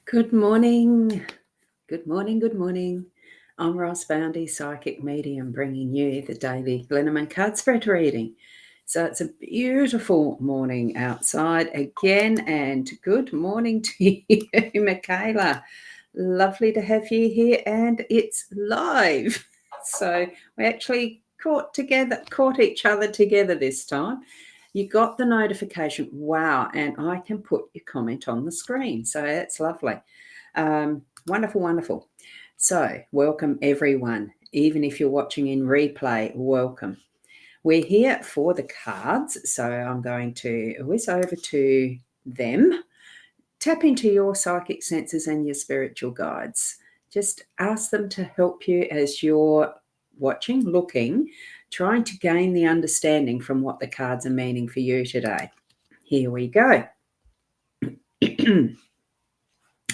Good morning. Good morning. Good morning. I'm Ross Boundy, psychic medium, bringing you the daily Lenormand card spread reading. So it's a beautiful morning outside again, and good morning to you, Michaela. Lovely to have you here, and it's live. So we actually caught each other together this time. You got the notification, wow, and I can put your comment on the screen. So that's lovely. Wonderful, wonderful. So, welcome everyone. Even if you're watching in replay, welcome. We're here for the cards, so I'm going to whiz over to them. Tap into your psychic senses and your spiritual guides. Just ask them to help you as you're watching, looking, trying to gain the understanding from what the cards are meaning for you today. Here we go.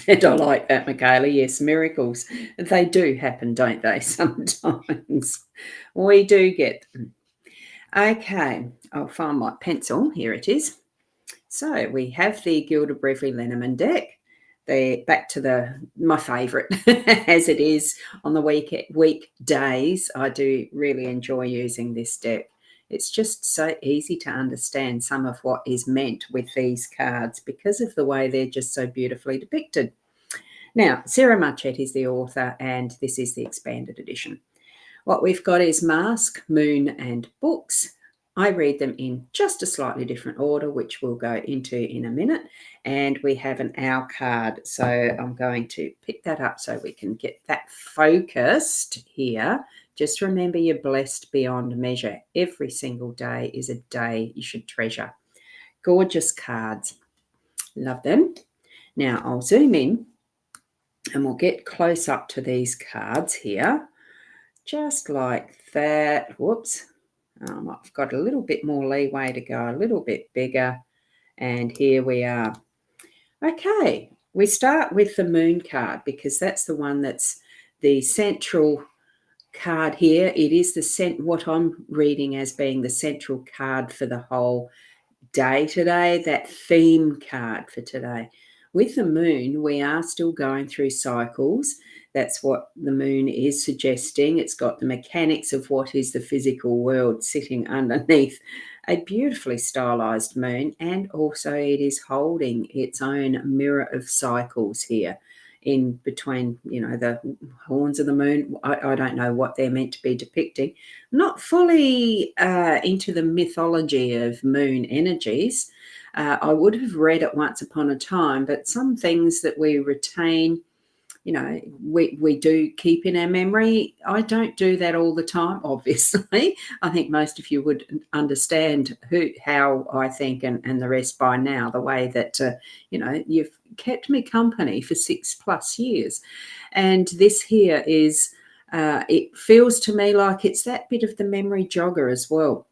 And I like that, Michaela. Yes, miracles. They do happen, don't they? Sometimes we do get them. Okay, I'll find my pencil. Here it is. So we have the Gilded Brevely Lenormand deck. Back to my favourite, as it is on the weekdays. I do really enjoy using this deck. It's just so easy to understand some of what is meant with these cards because of the way they're just so beautifully depicted. Now, Sarah Marchett is the author, and this is the expanded edition. What we've got is Mask, Moon, and Books. I read them in just a slightly different order, which we'll go into in a minute. And we have an Owl card. So I'm going to pick that up so we can get that focused here. Just remember, you're blessed beyond measure. Every single day is a day you should treasure. Gorgeous cards. Love them. Now I'll zoom in and we'll get close up to these cards here. Just like that. Whoops. I've got a little bit more leeway to go a little bit bigger. And here we are. Okay, we start with the Moon card because that's the one that's the central card here. It is what I'm reading as being the central card for the whole day today, that theme card for today. With the moon, we are still going through cycles. That's what the moon is suggesting. It's got the mechanics of what is the physical world sitting underneath a beautifully stylized moon, and also it is holding its own mirror of cycles here in between, the horns of the moon. I don't know what they're meant to be depicting. Not fully into the mythology of moon energies. I would have read it once upon a time, but some things that we retain, we do keep in our memory. I don't do that all the time, obviously. I think most of you would understand how I think and the rest by now, the way that, you've kept me company for 6+ years. And this here is, it feels to me like it's that bit of the memory jogger as well.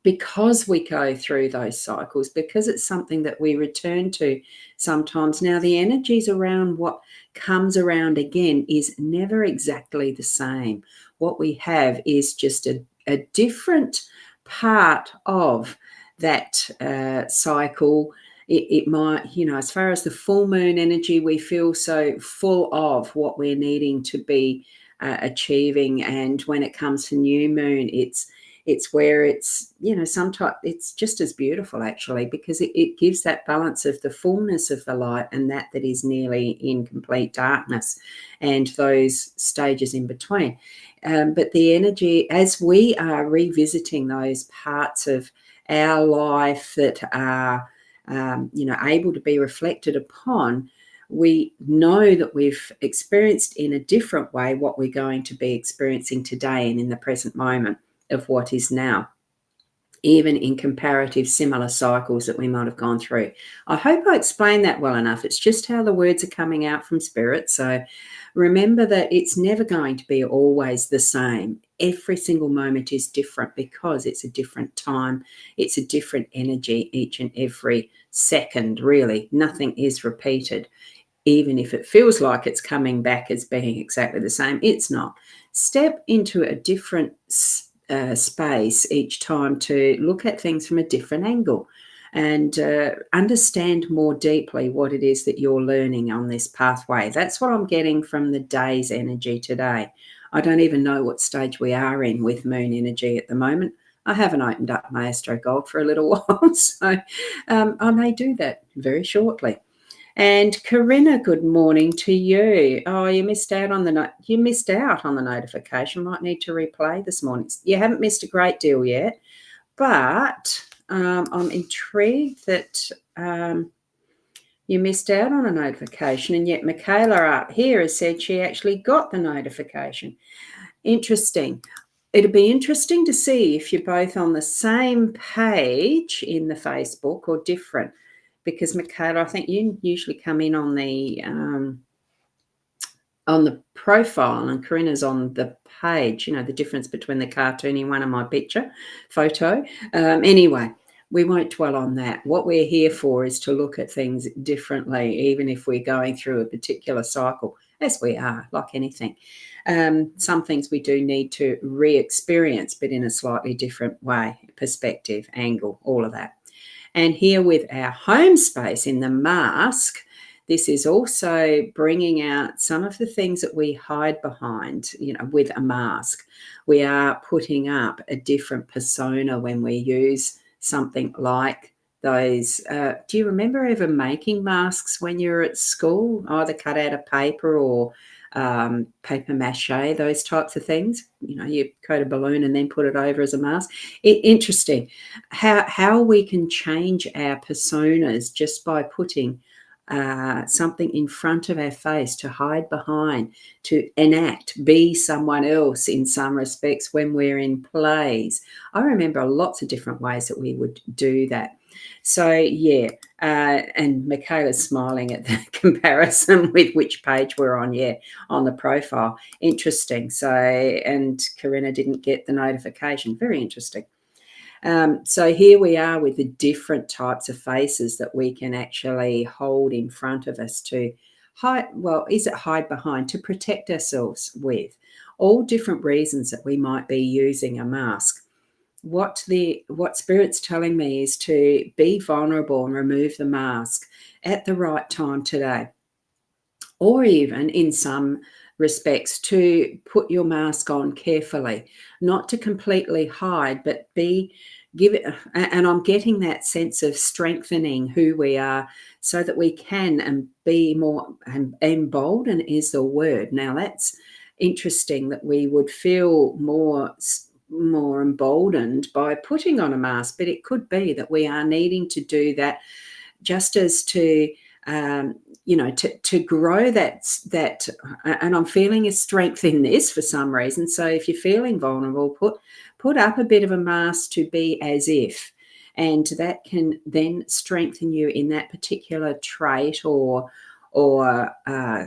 Because we go through those cycles, because it's something that we return to sometimes. Now, the energies around what comes around again is never exactly the same. What we have is just a different part of that cycle. It might, as far as the full moon energy, we feel so full of what we're needing to be achieving. And when it comes to new moon, it's where it's, sometimes it's just as beautiful actually, because it gives that balance of the fullness of the light and that is nearly in complete darkness and those stages in between. But the energy, as we are revisiting those parts of our life that are, able to be reflected upon, we know that we've experienced in a different way what we're going to be experiencing today and in the present moment of what is now, even in comparative similar cycles that we might have gone through. I hope I explained that well enough. It's just how the words are coming out from Spirit. So remember that it's never going to be always the same. Every single moment is different because it's a different time. It's a different energy each and every second, really. Nothing is repeated. Even if it feels like it's coming back as being exactly the same, it's not. Step into a different space each time to look at things from a different angle. and understand more deeply what it is that you're learning on this pathway. That's what I'm getting from the day's energy today. I don't even know what stage we are in with moon energy at the moment. I haven't opened up my Astro Gold for a little while, so I may do that very shortly. And Corinna, good morning to you. Oh, you missed out on the notification. Might need to replay this morning. You haven't missed a great deal yet, but I'm intrigued that you missed out on a notification, and yet Michaela up here has said she actually got the notification. Interesting. It'll be interesting to see if you're both on the same page in the Facebook or different, because Michaela, I think you usually come in on the profile, and Corinna's on the page. You know, the difference between the cartoony one and my photo. Anyway, we won't dwell on that. What we're here for is to look at things differently, even if we're going through a particular cycle, as we are, like anything. Some things we do need to re-experience, but in a slightly different way, perspective, angle, all of that. And here with our home space in the mask, this is also bringing out some of the things that we hide behind, with a mask. We are putting up a different persona when we use something like those. Do you remember ever making masks when you were at school, either cut out of paper or paper mache, those types of things? You coat a balloon and then put it over as a mask. Interesting how we can change our personas just by putting something in front of our face to hide behind, to enact, be someone else in some respects when we're in plays. I remember lots of different ways that we would do that. So, yeah, and Michaela's smiling at the comparison with which page we're on, on the profile. Interesting. So, and Corinna didn't get the notification. Very interesting. So here we are with the different types of faces that we can actually hold in front of us to hide behind, to protect ourselves with. All different reasons that we might be using a mask. What Spirit's telling me is to be vulnerable and remove the mask at the right time today. Or even in some respects to put your mask on carefully, not to completely hide, but give it. And I'm getting that sense of strengthening who we are so that we can and be more, and embolden is the word. Now that's interesting that we would feel more emboldened by putting on a mask, but it could be that we are needing to do that just as to to grow that, and I'm feeling a strength in this for some reason. So if you're feeling vulnerable, put up a bit of a mask to be as if, and that can then strengthen you in that particular trait or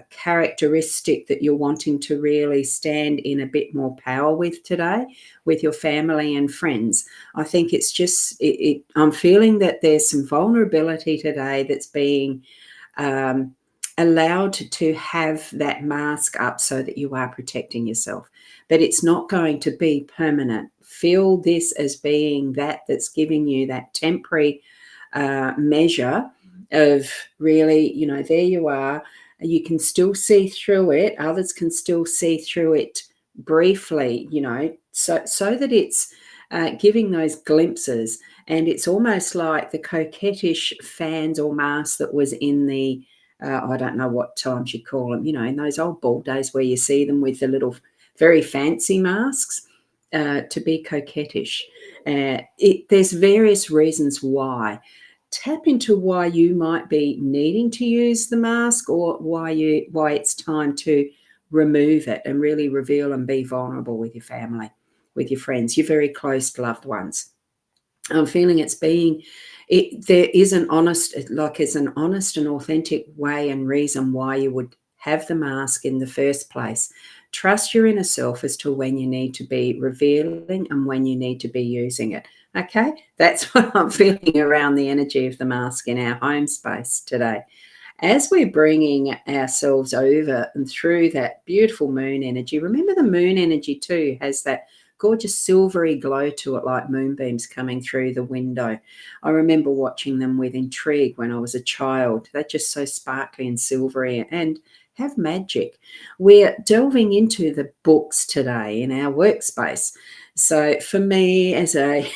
characteristic that you're wanting to really stand in a bit more power with today with your family and friends. I think it's just, I'm feeling that there's some vulnerability today that's being allowed to have that mask up so that you are protecting yourself. But it's not going to be permanent. Feel this as being that's giving you that temporary measure of really, there you are. You can still see through it. Others can still see through it briefly, so that it's giving those glimpses. And it's almost like the coquettish fans or masks that was in the, I don't know what times you call them, in those old ball days where you see them with the little very fancy masks, to be coquettish. There's various reasons why. Tap into why you might be needing to use the mask, or why it's time to remove it and really reveal and be vulnerable with your family, with your friends, your very close loved ones. I'm feeling there is an honest and authentic way and reason why you would have the mask in the first place. Trust your inner self as to when you need to be revealing and when you need to be using it. Okay, that's what I'm feeling around the energy of the mask in our home space today. As we're bringing ourselves over and through that beautiful moon energy, remember the moon energy too has that gorgeous silvery glow to it, like moonbeams coming through the window. I remember watching them with intrigue when I was a child. They're just so sparkly and silvery and have magic. We're delving into the books today in our workspace. So for me, as a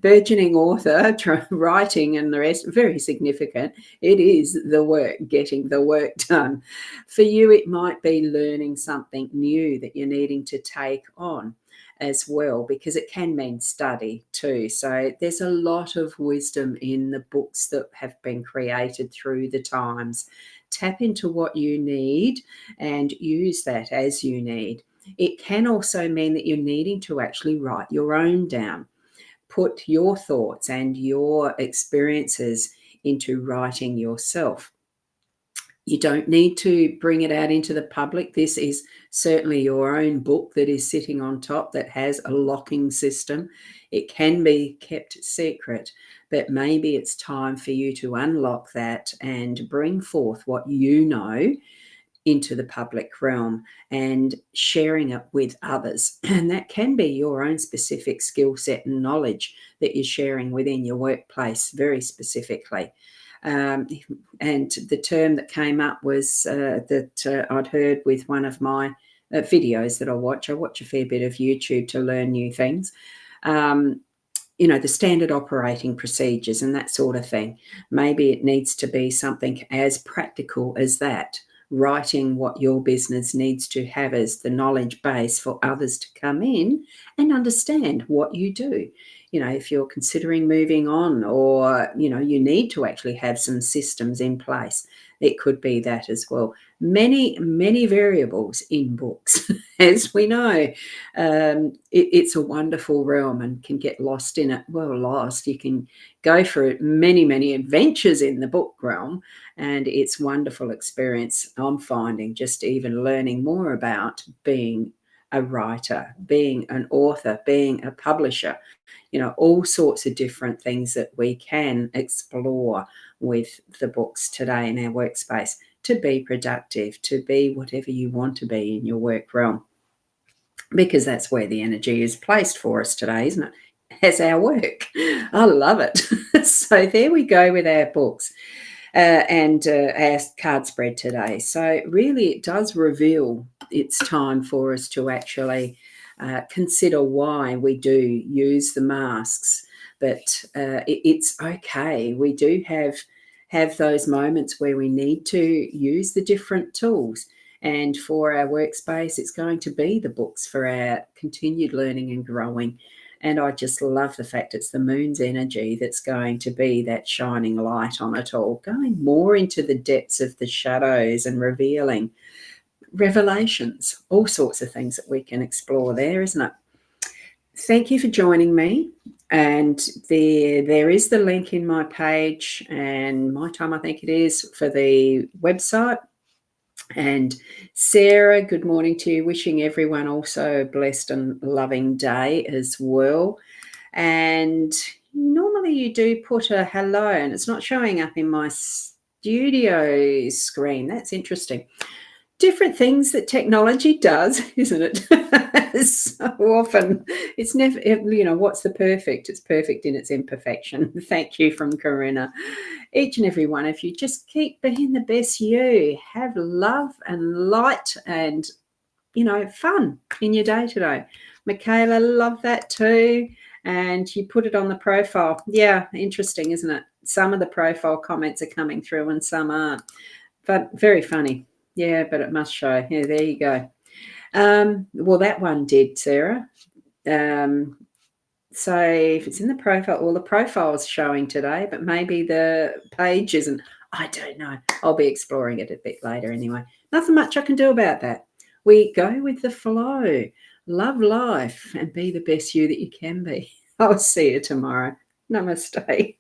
burgeoning author, writing and the rest, very significant. It is the work, getting the work done. For you, it might be learning something new that you're needing to take on as well, because it can mean study too. So there's a lot of wisdom in the books that have been created through the times. Tap into what you need and use that as you need. It can also mean that you're needing to actually write your own down. Put your thoughts and your experiences into writing yourself. You don't need to bring it out into the public. This is certainly your own book that is sitting on top that has a locking system. It can be kept secret, but maybe it's time for you to unlock that and bring forth what you know into the public realm and sharing it with others. And that can be your own specific skill set and knowledge that you're sharing within your workplace very specifically. Um, and the term that came up was that I'd heard with one of my videos that I watch. I watch a fair bit of YouTube to learn new things. The standard operating procedures and that sort of thing. Maybe it needs to be something as practical as that, writing what your business needs to have as the knowledge base for others to come in and understand what you do. If you're considering moving on, or, you need to actually have some systems in place, it could be that as well. Many, many variables in books, as we know. It's a wonderful realm and can get lost in it. Well, lost. You can go for many, many adventures in the book realm, and it's wonderful experience. I'm finding just even learning more about being a writer, being an author, being a publisher, all sorts of different things that we can explore with the books today in our workspace to be productive, to be whatever you want to be in your work realm, because that's where the energy is placed for us today, isn't it? As our work. I love it. So there we go with our books. And our card spread today. So really it does reveal it's time for us to actually consider why we do use the masks. But it's okay. We do have those moments where we need to use the different tools. And for our workspace, it's going to be the books for our continued learning and growing. And I just love the fact it's the moon's energy that's going to be that shining light on it all, going more into the depths of the shadows and revealing revelations, all sorts of things that we can explore there, isn't it? Thank you for joining me. And there is the link in my page and my time, I think it is, for the website. And Sarah, good morning to you. Wishing everyone also a blessed and loving day as well. And normally you do put a hello, and it's not showing up in my studio screen. That's interesting. Different things that technology does, isn't it? So often it's never, what's the perfect? It's perfect in its imperfection. Thank you from Corinna. Each and every one of you, just keep being the best you. Have love and light and, fun in your day today. Michaela, love that too. And you put it on the profile. Yeah, interesting, isn't it? Some of the profile comments are coming through and some aren't. But very funny. Yeah, but it must show. Yeah, there you go. Well, that one did, Sarah. So if it's in the profile, well, the profile's showing today, but maybe the page isn't. I don't know. I'll be exploring it a bit later anyway. Nothing much I can do about that. We go with the flow. Love life and be the best you that you can be. I'll see you tomorrow. Namaste.